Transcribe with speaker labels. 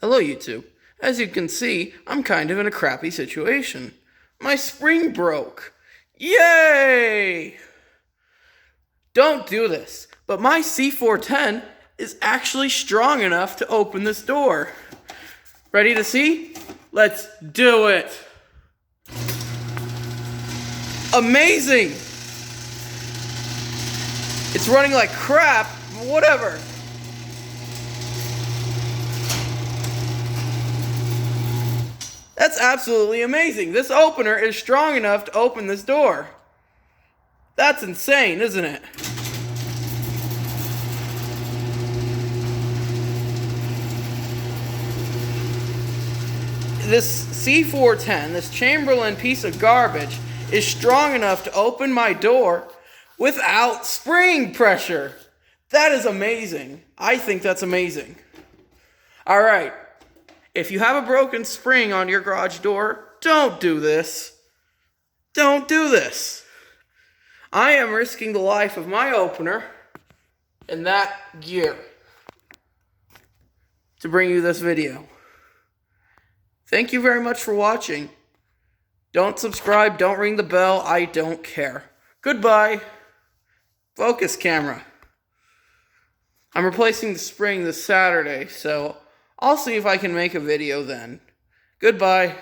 Speaker 1: Hello YouTube. As you can see, I'm kind of in a crappy situation. My spring broke. Yay! Don't do this, but my C410 is actually strong enough to open this door. Ready to see? Let's do it! Amazing! It's running like crap, but whatever. That's absolutely amazing. This opener is strong enough to open this door. That's insane, isn't it? This C410, this Chamberlain piece of garbage, is strong enough to open my door without spring pressure. That is amazing. I think that's amazing. All right. If you have a broken spring on your garage door, don't do this. Don't do this. I am risking the life of my opener and that gear to bring you this video. Thank you very much for watching. Don't subscribe, don't ring the bell, I don't care. Goodbye. Focus camera. I'm replacing the spring this Saturday, so I'll see if I can make a video then. Goodbye.